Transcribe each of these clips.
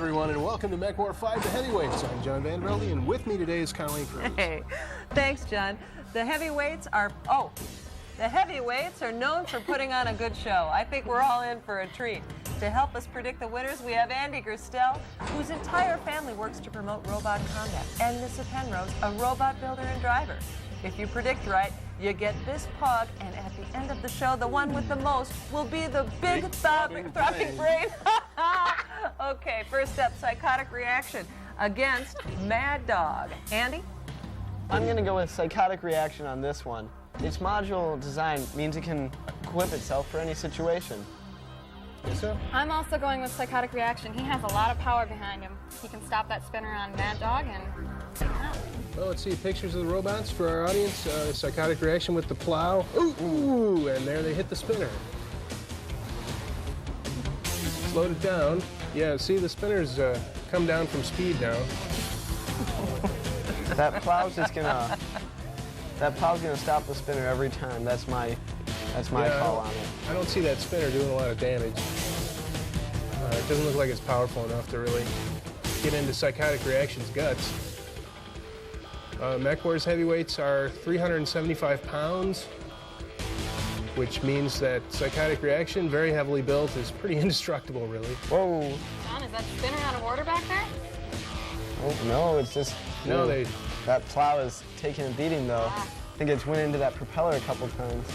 everyone, and welcome to MECHWAR 5, the Heavyweights. I'm John Van Velde, and with me today is Colleen Cruz. Hey, thanks, John. The heavyweights are known for putting on a good show. I think we're all in for a treat. To help us predict the winners, we have Andy Gerstel, whose entire family works to promote robot combat, and Mr. Penrose, a robot builder and driver. If you predict right, you get this pog, and at the end of the show, the one with the most will be the big throbbing brain. Okay, first up, Psychotic reaction against Mad Dog. Andy? I'm going to go with Psychotic reaction on this one. Its modular design means it can equip itself for any situation. Yes, sir? I'm also going with Psychotic reaction. He has a lot of power behind him. He can stop that spinner on Mad Dog and take him out. Well, let's see pictures of the robots for our audience. Psychotic reaction with the plow. Ooh, and there they hit the spinner. Slowed it down. Yeah, see, the spinner's come down from speed now. That plow's gonna stop the spinner every time. That's my call on it. I don't see that spinner doing a lot of damage. It doesn't look like it's powerful enough to really get into Psychotic reaction's guts. MechWars heavyweights are 375 pounds, which means that Psychotic reaction, very heavily built, is pretty indestructible, really. Whoa. John, is that spinner out of order back there? Oh, no, it's just... No, that plow is taking a beating, though. I think it's went into that propeller a couple times.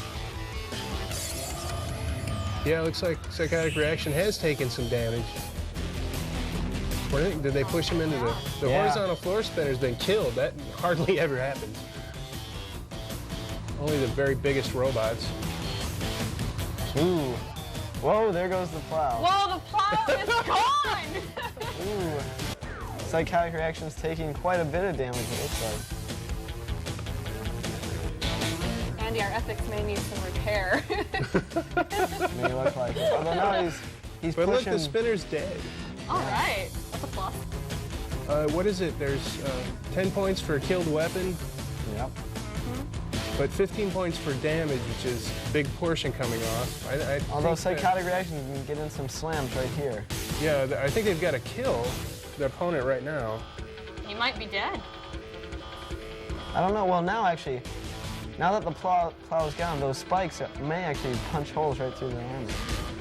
Yeah, it looks like Psychotic reaction has taken some damage. Did they push him into the horizontal floor spinner's been killed? That hardly ever happens. Only the very biggest robots. Ooh. Whoa, there goes the plow. Whoa, the plow is gone! Ooh. Psychotic reaction's taking quite a bit of damage, it looks like. Andy, our ethics may need some repair. May look like it. Although now he's But pushing... look, the spinner's dead. All right, that's a plus. What is it? There's 10 points for a killed weapon. Yep. But 15 points for damage, which is a big portion coming off. Although Psychotic reaction can get in some slams right here. Yeah, I think they've got to kill the opponent right now. He might be dead. I don't know. Well, now actually, now that the plow's gone, those spikes may actually punch holes right through their armor.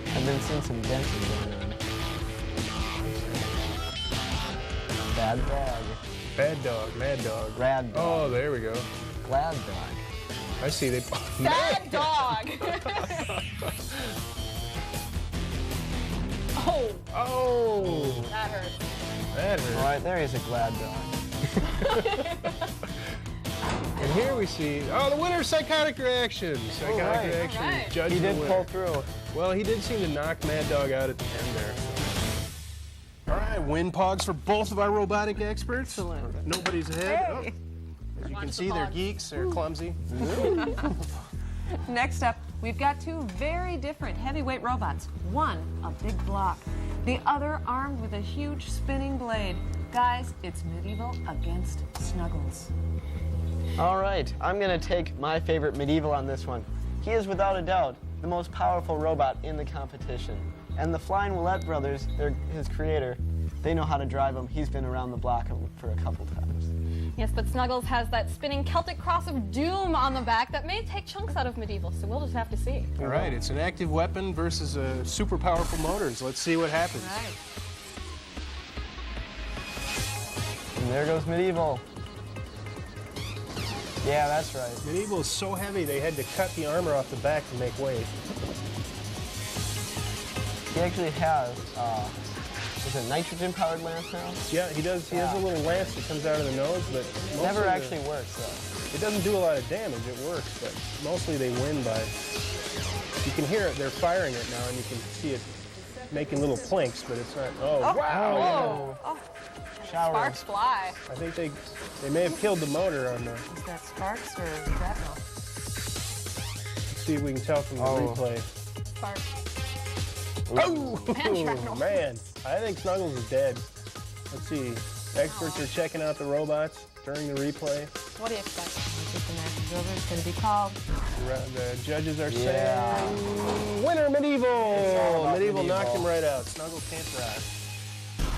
I've been seeing some denting going on. Bad dog. Bad dog, mad dog. Rad dog. Oh, there we go. Glad dog. I see they. Bad dog! Oh! Oh! That hurt. That hurt. All right, there he's a glad dog. And here we see, the winner, Psychotic reaction. Psychotic reaction. Right. Judged He the did winner. pull through. Well, he did seem to knock Mad Dog out at the end there. All right, win pogs for both of our robotic experts. Excellent. Nobody's ahead. Hey. Oh. As you Watch can the see, they're pogs. geeks. They're clumsy. Next up, we've got two very different heavyweight robots. One, a big block. The other armed with a huge spinning blade. Guys, it's Midevil against Snuggles. All right, I'm going to take my favorite Midevil on this one. He is without a doubt the most powerful robot in the competition. And the Flying Willette brothers, his creator, they know how to drive him. He's been around the block for a couple times. Yes, but Snuggles has that spinning Celtic cross of doom on the back that may take chunks out of Midevil, so we'll just have to see. All right, it's an active weapon versus super powerful motors. Let's see what happens. Right. And there goes Midevil. Yeah, that's right. Midevil is so heavy they had to cut the armor off the back to make weight. He actually has, is it nitrogen-powered lance now? Yeah, he does. He has a little lance that comes out of the nose, but It never actually works, though. It doesn't do a lot of damage. It works, but mostly they win by. You can hear it. They're firing it now, and you can see it making little plinks, but it's not. Oh, wow! Whoa! Oh, Shower. sparks fly. I think they may have killed the motor on the. Is that sparks or shrapnel? Let's see if we can tell from the replay. Sparks. Oh shrapnel. man! I think Snuggles is dead. Let's see. Experts are checking out the robots during the replay. What do you expect? I think the match is over. It's going to be called. The judges are Yeah. saying, winner, Midevil! all about Midevil knocked Midevil. him right out. Snuggles can't drive.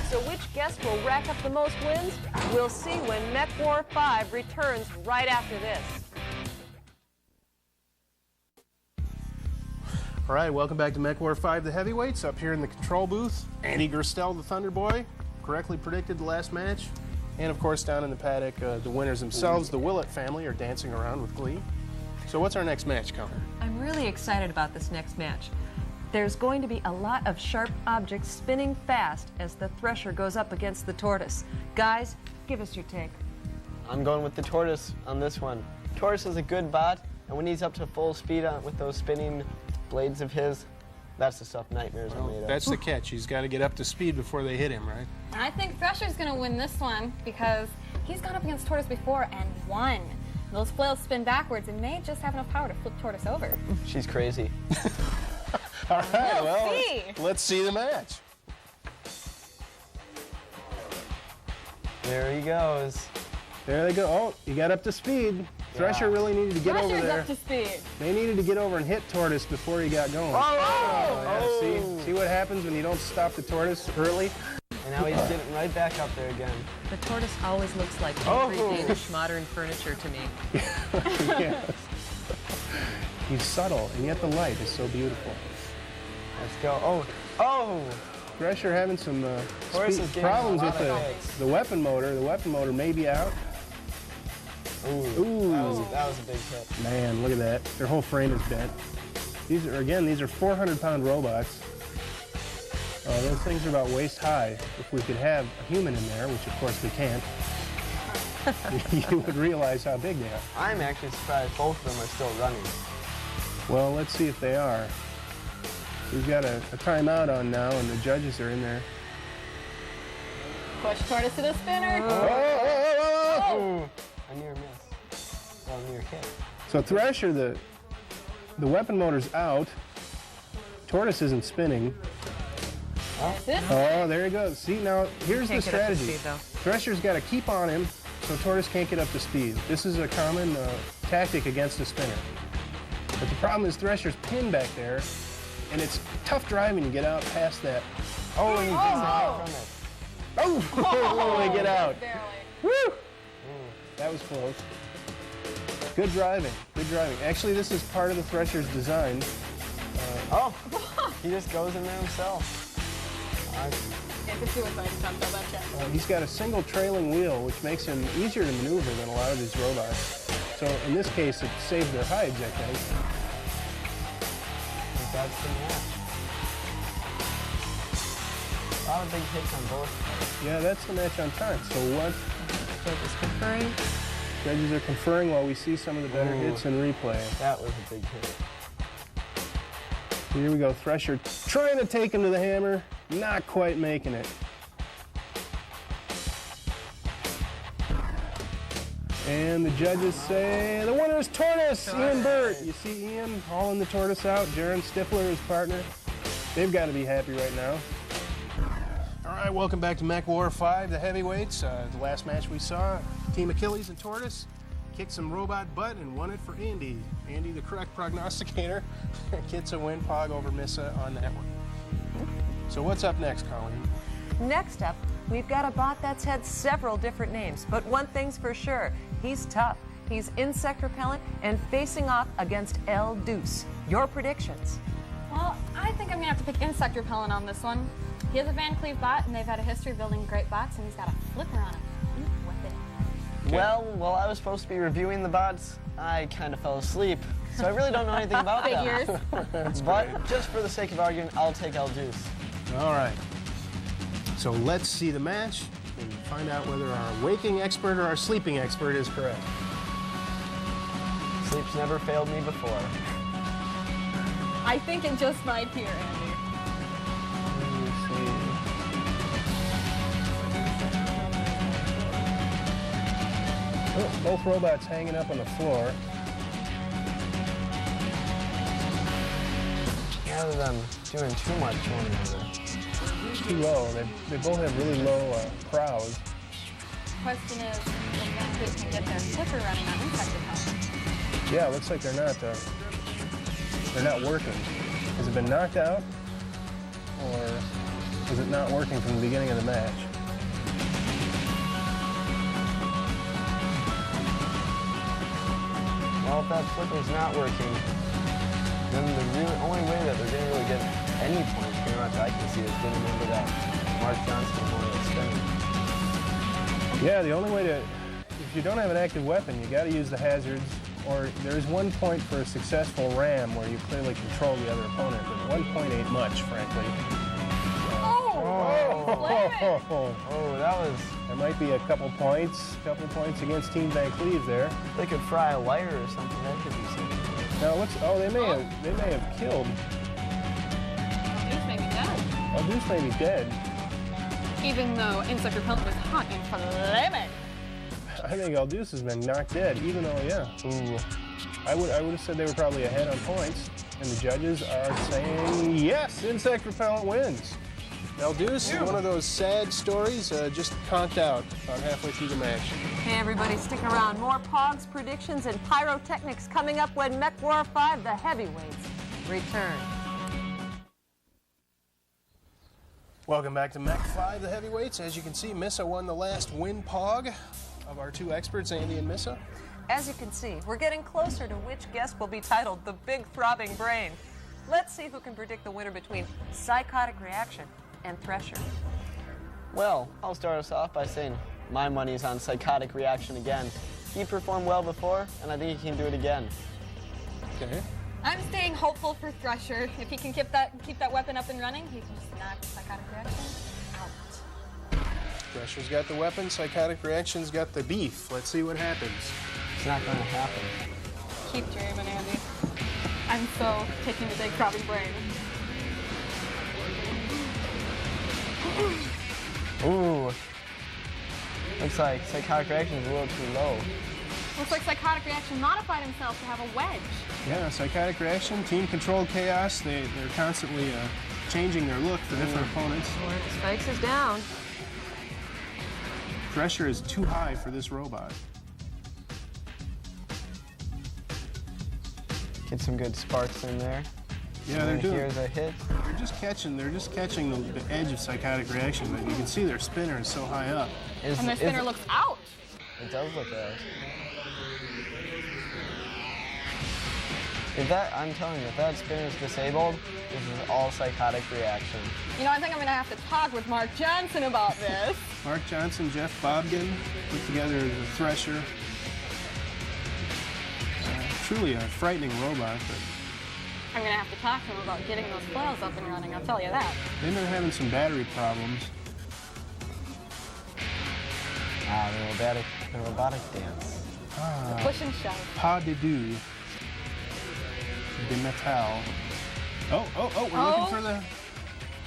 So which guest will rack up the most wins? We'll see when MECHWAR 5 returns right after this. All right, welcome back to MECHWAR 5, the heavyweights. Up here in the control booth, Andy Gerstel, the Thunder Boy, correctly predicted the last match. And of course, down in the paddock, the winners themselves, the Willett family, are dancing around with glee. So what's our next match, Connor? I'm really excited about this next match. There's going to be a lot of sharp objects spinning fast as the Thresher goes up against the Tortoise. Guys, give us your take. I'm going with the Tortoise on this one. Tortoise is a good bot, and when he's up to full speed with those spinning blades of his, that's the stuff nightmares are made of. That's the catch. He's got to get up to speed before they hit him, right? I think Thresher's going to win this one because he's gone up against Tortoise before and won. Those flails spin backwards and may just have enough power to flip Tortoise over. She's crazy. All right, We'll well, see. let's see the match. There he goes. There they go. Oh, he got up to speed. Thresher really needed to get over Thresher's there. up to speed. They needed to get over and hit Tortoise before he got going. Oh! Yeah, see what happens when you don't stop the Tortoise early? And now he's getting right back up there again. The Tortoise always looks like angry Danish modern furniture to me. Yes. He's subtle, and yet the light is so beautiful. Let's go. Oh! Oh! Thresher having some Tortoise is getting problems a with lot of hits. the weapon motor. The weapon motor may be out. Ooh. That was a big hit. Man, look at that. Their whole frame is bent. These are 400-pound robots. Those things are about waist high. If we could have a human in there, which of course we can't, you would realize how big they are. I'm actually surprised both of them are still running. Well, let's see if they are. We've got a timeout on now, and the judges are in there. Push Tortoise to the spinner. Oh! A near miss. Well, near hit. So Thresher, the weapon motor's out. Tortoise isn't spinning. Oh, there he goes. See, now, here's the Can't get up to strategy. speed, though. Thresher's got to keep on him so Tortoise can't get up to speed. This is a common tactic against a spinner. But the problem is Thresher's pinned back there, and it's tough driving to get out past that. Oh, and he takes a hit from it. Oh, they get out. Barely. Woo! That was close. Good driving, good driving. Actually, this is part of the Thresher's design. Oh! He just goes in there himself. It's a suicide attempt, I'll betcha. He's got a single trailing wheel, which makes him easier to maneuver than a lot of these robots. So in this case, it saved their hides, I think. That's the match. A lot of big hits on both. Yeah, that's the match on time. So what? Judges conferring. Judges are conferring while we see some of the better hits in replay. That was a big hit. Here we go, Thresher trying to take him to the hammer, not quite making it. And the judges say the winner is Tortoise, Ian Burt. You see Ian hauling the Tortoise out, Jaron Stifler, his partner. They've got to be happy right now. All right, welcome back to MECHWAR 5, the heavyweights. The last match we saw, Team Achilles and Tortoise kicked some robot butt and won it for Andy. Andy, the correct prognosticator, gets a win pog over Missa on that one. So what's up next, Colleen? Next up, we've got a bot that's had several different names, but one thing's for sure, he's tough. He's insect repellent and facing off against Deuce. Your predictions? Well, I think I'm going to have to pick insect repellent on this one. He has a Van Cleve bot, and they've had a history of building great bots, and he's got a flipper on him. With it. Well, while I was supposed to be reviewing the bots, I kind of fell asleep. So I really don't know anything about them. Figures. But just for the sake of argument, I'll take Deuce. All right. So let's see the match and find out whether our waking expert or our sleeping expert is correct. Sleep's never failed me before. I think it just might here, Andy. Let me see. Oh, both robots hanging up on the floor. Rather than doing too much one another. Too low. They both have really low prows. Question is, if Van Cleve can get their flipper running on insect repellent. Yeah, it looks like they're not working. Has it been knocked out? Or is it not working from the beginning of the match? Well, if that flipper's not working, then the only way that they're going to really get any points, pretty much I can see, is getting into that Mark Johnson one spinning. Yeah, the only way to, if you don't have an active weapon, you got to use the hazards, or there's 1 point for a successful ram where you clearly control the other opponent, but 1 point ain't much, frankly. That was... There might be a couple points against Team Van Cleve there. They could fry a wire or something, that could be something. Now what's, oh, they may have killed. Deuce may be dead. Oh, Deuce may be dead. Even though Insect Repellent was hot and flaming. I think Deuce has been knocked dead, even though, yeah. Ooh. I would have said they were probably ahead on points, and the judges are saying, yes, Insect Repellent wins. Deuce, one of those sad stories, just conked out about halfway through the match. Hey, everybody, stick around. More Pogs predictions and pyrotechnics coming up when MECHWAR 5, the heavyweights, return. Welcome back to Mech 5, the heavyweights. As you can see, Missa won the last win Pog of our two experts, Andy and Missa. As you can see, we're getting closer to which guest will be titled the Big Throbbing Brain. Let's see who can predict the winner between Psychotic Reaction and Thresher. Well, I'll start us off by saying my money's on Psychotic Reaction again. He performed well before, and I think he can do it again. Okay. I'm staying hopeful for Thresher. If he can keep that weapon up and running, he can just knock Psychotic Reaction out. Thresher's got the weapon, Psychotic Reaction's got the beef. Let's see what happens. It's not going to happen. Keep dreaming, Andy. I'm so taking the big throbbing brain. Ooh. Looks like Psychotic Reaction is a little too low. Looks like Psychotic Reaction modified himself to have a wedge. Yeah, Psychotic Reaction, team-controlled chaos. They're constantly changing their look for different opponents. Spikes is down. Thresher is too high for this robot. Get some good sparks in there. Yeah, they're doing. Here's a hit. They're just catching the edge of Psychotic Reaction, but you can see their spinner is so high up. And their spinner looks out. It does look out. I'm telling you, if that spinner is disabled, this is all Psychotic Reaction. You know, I think I'm going to have to talk with Mark Johnson about this. Mark Johnson, Jeff Bobgen put together the Thresher. Truly a frightening robot, but I'm going to have to talk to him about getting those flails up and running, I'll tell you that. they've been having some battery problems. Ah, the robotic dance. The push and shove. Pas de deux. De metal. Oh, we're looking for the...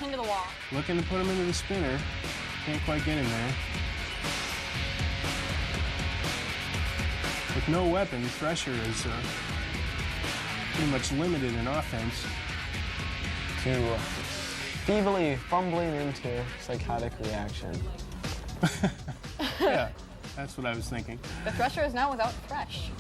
Into the wall. Looking to put him into the spinner. Can't quite get him there. With no weapon, Thresher is pretty much limited in offense. To feebly fumbling into Psychotic Reaction. Yeah, that's what I was thinking. The Thresher is now without Thresh.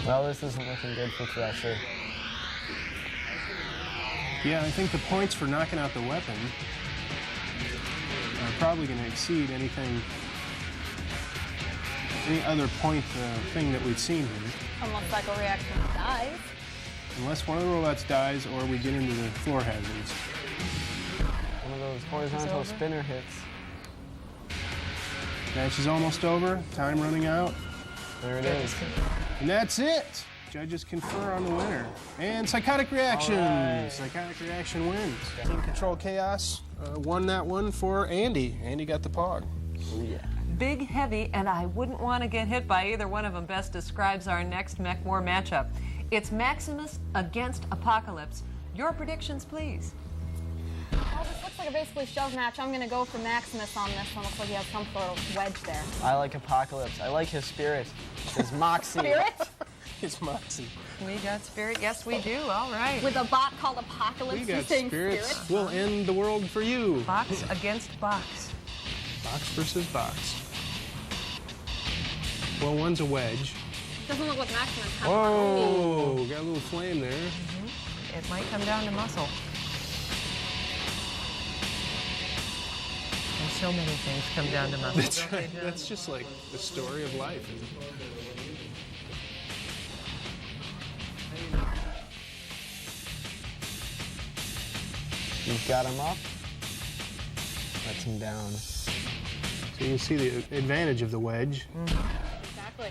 Well, this isn't looking good for Thresher. Yeah, I think the points for knocking out the weapon are probably going to exceed any other point thing that we've seen here. Unless Psycho Reaction dies. Unless one of the robots dies or we get into the floor hazards. One of those horizontal spinner hits. Match is almost over. Time running out. There it is. And that's it. Judges confer on the winner. And Psychotic Reaction. Right. Psychotic Reaction wins. Team Control Chaos won that one for Andy. Andy got the Pog. Oh, yeah. Big, heavy, and I wouldn't want to get hit by either one of them best describes our next MECHWAR matchup. It's Maximus against Apocalypse. Your predictions, please. Well, this looks like a basically shove match. I'm going to go for Maximus on this one. Looks like he has some sort of wedge there. I like Apocalypse. I like his spirit. His moxie. Spirit? It's Moxie. We got spirit. Yes, we do. All right. With a bot called Apocalypse, We got he's saying spirits. spirit? We'll end the world for you. Box against box. Box versus box. Well, one's a wedge. Doesn't look like Maximus has Whoa, got a little flame there. It might come down to muscle. And so many things come down to muscle. That's right. That's just like the story of life. You've got him up. Lets him down. So you can see the advantage of the wedge. Exactly.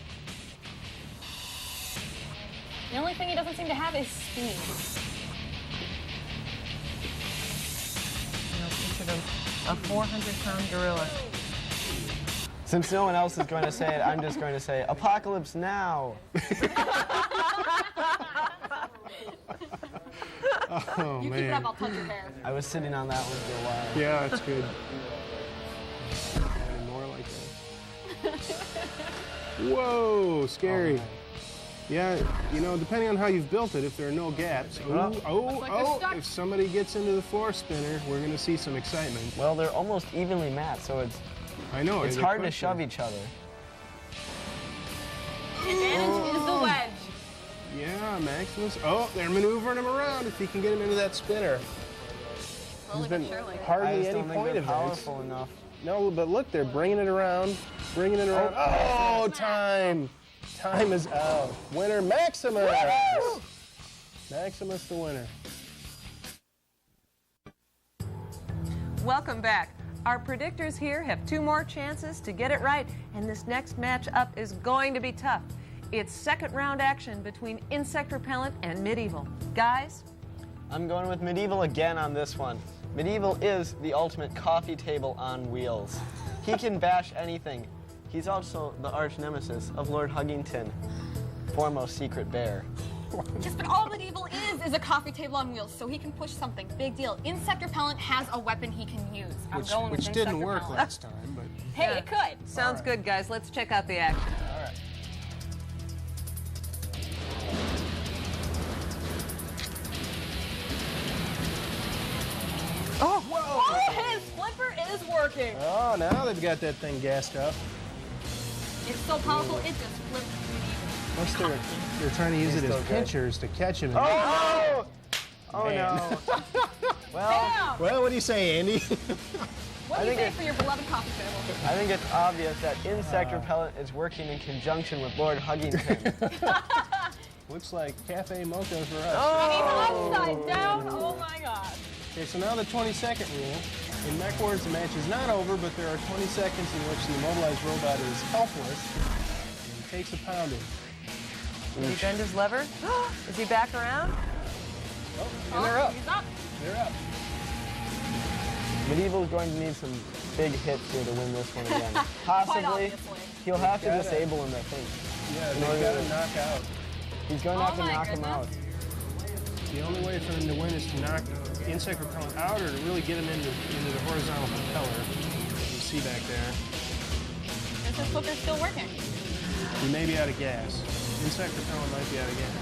The only thing he doesn't seem to have is speed. Picture a 400-pound gorilla. Since no one else is going to say it, I'm just going to say, apocalypse now. Oh, You man. keep it up, I'll touch your hair. I was sitting on that one for a while. Yeah, it's good. Adding more like that. Whoa, scary. Yeah, you know, depending on how you've built it, if there are no gaps. Looks like they're stuck. If somebody gets into the floor spinner, we're going to see some excitement. Well, they're almost evenly matched, so I know. it's hard to shove each other. The advantage is the wedge. Yeah, Maximus. Oh, they're maneuvering him around if he can get him into that spinner. There's been I hardly just any don't think point they're of this. powerful enough. No, but look, they're bringing it around, bringing it around. Oh, time. Time is out. Winner, Maximus. Maximus the winner. Welcome back. Our predictors here have 2 more chances to get it right, and this next match up is going to be tough. It's second-round action between Insect Repellent and Midevil. Guys? I'm going with Midevil again on this one. Midevil is the ultimate coffee table on wheels. He can bash anything. He's also the arch nemesis of Lord Huggington, foremost secret bear. Yes, but all Midevil is a coffee table on wheels, so he can push something. Big deal. Insect Repellent has a weapon he can use. I'm going with Which Insect didn't work Repellent. last time, but Hey, it could. Sounds good, guys. Let's check out the action. all right. Oh, Oh, his flipper is working. Oh, now they've got that thing gassed up. It's so powerful, it just flips Midevil. Unless they're trying to use it He's as still good. pinchers to catch him. Oh! Oh Man. no. Well, Damn! Well, what do you say, Andy? What do you think say it- for your beloved coffee table? I think it's obvious that Insect Repellent is working in conjunction with Lord Huggington. Looks like cafe mocha for us. Upside down, oh my god. Okay, so now the 20-second rule. In MechWars, the match is not over, but there are 20 seconds in which the immobilized robot is helpless and takes a pounding. did he bend his lever? Is he back around? Oh, and they're up. He's up. They're up. Midevil is going to need some big hits here to win this one again. Possibly, obviously. he'll have to Got it. disable him, I think. Yeah, they've got to knock out. He's going to have to Oh my knock him out. goodness. The only way for them to win is to knock Insect Repellent out or to really get him into the horizontal propeller. You see back there. Is his flipper still working? He may be out of gas. Insect Repellent might be out of gas.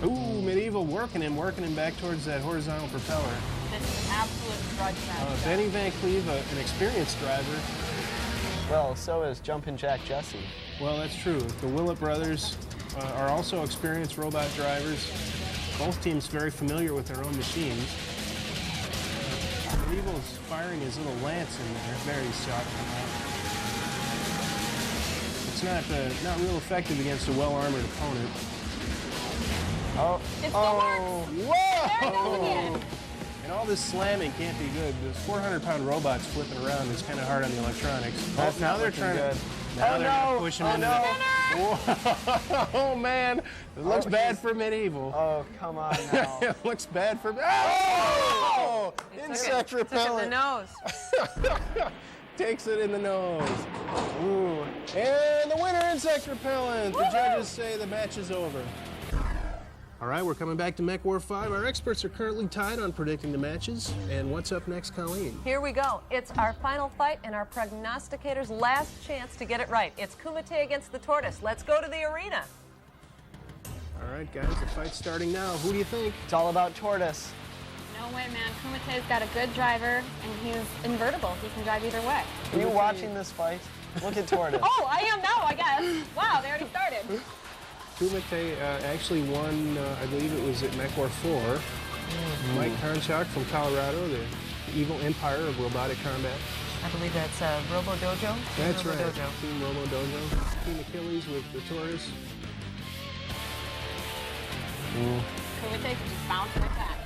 Ooh, Midevil working him back towards that horizontal propeller. This is an absolute grudge match. Benny Van Cleve, an experienced driver. Well, so is Jumpin' Jack Jesse. Well, that's true. The Willett brothers are also experienced robot drivers. Both teams very familiar with their own machines. Medevil's firing his little lance in there. Very soft. It's not real effective against a well-armored opponent. Oh, It still works. Whoa! There it goes again. And all this slamming can't be good. This 400-pound robot's flipping around. It's kind of hard on the electronics. That's now not they're looking trying good. to. Now Oh, they're no. gonna push him Oh, into no. the. Oh man, it looks Oh, bad he's- for Midevil. Oh, come on now. It looks bad for. Oh! Insect Took it in the repellent nose. takes it in the nose. Ooh. And the winner, Insect Repellent. The judges say the match is over. All right, we're coming back to MechWar 5. Our experts are currently tied on predicting the matches. And what's up next, Colleen? Here we go. It's our final fight and our prognosticator's last chance to get it right. It's Kumite against the Tortoise. Let's go to the arena. All right, guys, the fight's starting now. Who do you think? It's all about Tortoise. No way, man. Kumite's got a good driver, and he's invertible. He can drive either way. Are you watching this fight? Look at Tortoise. Oh, I am now, I guess. Wow, they already started. Kumite actually won, I believe it was at MECHWAR 4. Mike Harnchak from Colorado, the evil empire of robotic combat. I believe that's Robo Dojo. That's Robo right. Dojo. Team Robo Dojo. Team Achilles with the Tortoise. Kumite can just bounce right back.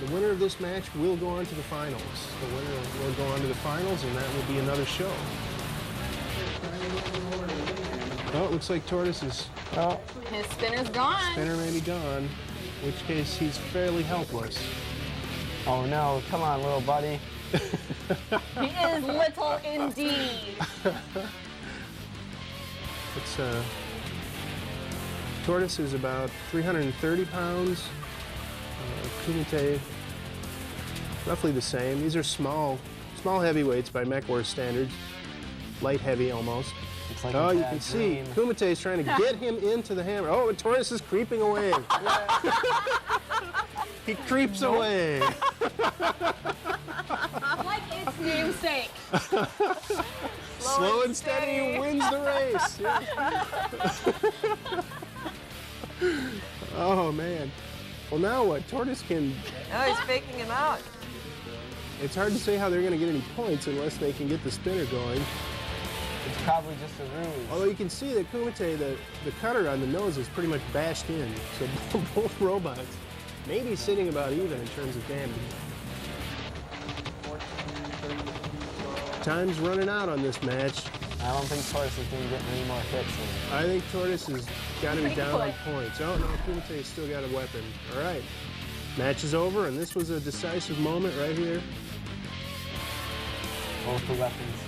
The winner of this match will go on to the finals. The winner will go on to the finals, and that will be another show. Oh, it looks like Tortoise is... Oh, His spinner's gone. Spinner may be gone, in which case he's fairly helpless. oh no, come on, little buddy. He is little indeed. It's Tortoise is about 330 pounds. Kumite, roughly the same. These are small heavyweights by MECHWAR standards. Light heavy almost. It's like Oh, you can see Kumite is trying to get him into the hammer. Oh, and Tortoise is creeping away. He creeps away. Like its namesake. Slow and steady wins the race. Yeah. Oh, man. Well, now what? Tortoise can... Oh, he's faking him out. It's hard to say how they're going to get any points unless they can get the spinner going. It's probably just a ruse. Although you can see that Kumite, the cutter on the nose is pretty much bashed in. So both robots may be sitting about even in terms of damage. Time's running out on this match. I don't think Tortoise is going to get any more hits. I think Tortoise has got to be down on points. Oh, no, Kumite's still got a weapon. All right. Match is over, and this was a decisive moment right here. Both the weapons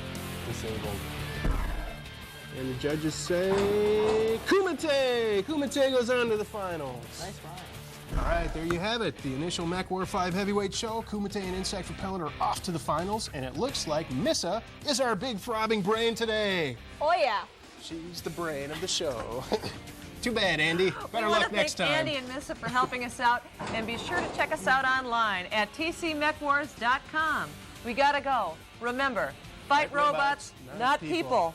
disabled. And the judges say, Kumite! Kumite goes on to the finals. Nice ride. All right, there you have it. The initial MECHWAR 5 heavyweight show. Kumite and Insect Repellent are off to the finals, and it looks like Missa is our big throbbing brain today. Oh, yeah. She's the brain of the show. Too bad, Andy. Better We want luck to next thank time. Andy and Missa for helping us out, and be sure to check us out online at tcmechwars.com. We gotta go. Remember, fight robots, not people.